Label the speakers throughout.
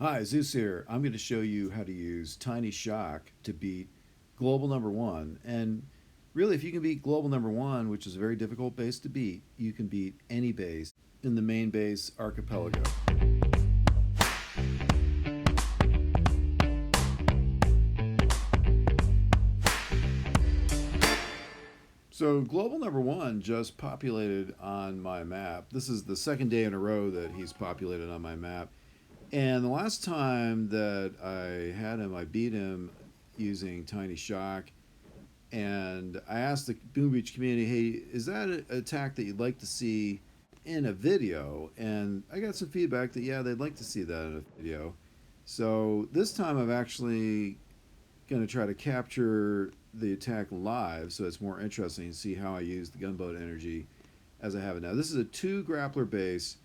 Speaker 1: Hi, Zeus here. I'm going to show you how to use Tiny Shock to beat global number one. And really, if you can beat global number one, which is a very difficult base to beat, you can beat any base in the Main Base Archipelago. So global number one just populated on my map. This is the second day in a row that he's populated on my map. And the last time that I had him, I beat him using Tiny Shock. And I asked the Boom Beach community, hey, is that an attack that you'd like to see in a video? And I got some feedback that, yeah, they'd like to see that in a video. So this time I'm actually going to try to capture the attack live so it's more interesting to see how I use the gunboat energy as I have it now. This is a 2 grappler base.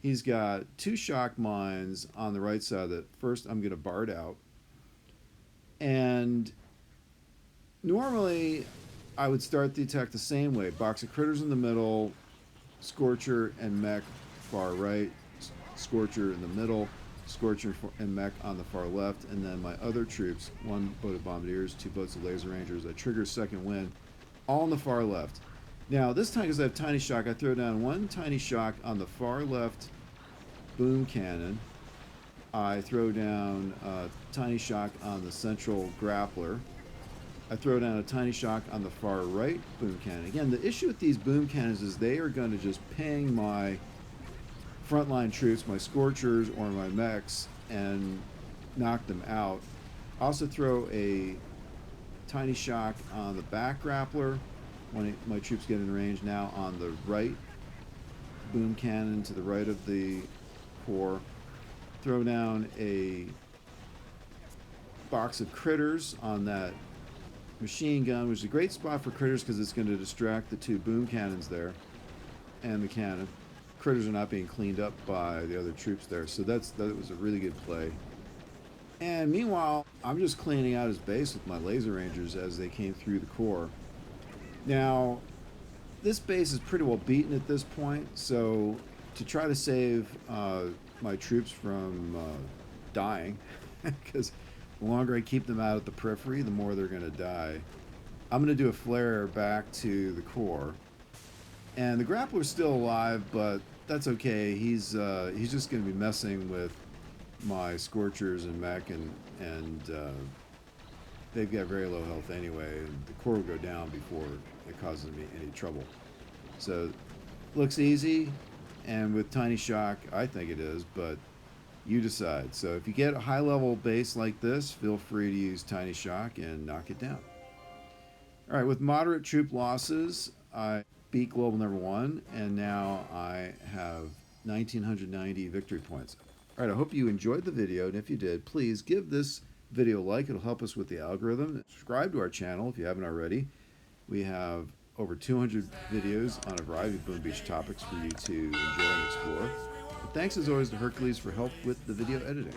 Speaker 1: He's got 2 shock mines on the right side that first I'm going to BART out. And normally I would start the attack the same way. Box of critters in the middle, Scorcher and Mech far right, Scorcher in the middle, Scorcher and Mech on the far left, and then my other troops, 1 boat of Bombardiers, 2 boats of Laser Rangers, I trigger second wind, all on the far left. Now this time, because I have Tiny Shock, I throw down 1 Tiny Shock on the far left boom cannon. I throw down Tiny Shock on the central grappler. I throw down a Tiny Shock on the far right boom cannon. Again, the issue with these boom cannons is they are going to just ping my frontline troops, my Scorchers or my Mechs, and knock them out. I also throw a Tiny Shock on the back grappler when my troops get in range. Now on the right boom cannon to the right of the core. Throw down a box of critters on that machine gun, which is a great spot for critters because it's going to distract the 2 boom cannons there and the cannon. Critters are not being cleaned up by the other troops there, so that was a really good play. And meanwhile, I'm just cleaning out his base with my Laser Rangers as they came through the core. Now, this base is pretty well beaten at this point, so to try to save my troops from dying, because the longer I keep them out at the periphery, the more they're going to die, I'm going to do a flare back to the core. And the grappler's still alive, but that's okay. He's just going to be messing with my Scorchers and Mech, and they've got very low health anyway. And the core will go down before it causes me any trouble. So, looks easy, and with Tiny Shock, I think it is, but you decide. So if you get a high-level base like this, feel free to use Tiny Shock and knock it down. All right, with moderate troop losses, I beat global number one, and now I have 1,990 victory points. All right, I hope you enjoyed the video, and if you did, please give this video a like. It'll help us with the algorithm. Subscribe to our channel if you haven't already. We have over 200 videos on a variety of Boom Beach topics for you to enjoy and explore. And thanks as always to Hercules for help with the video editing.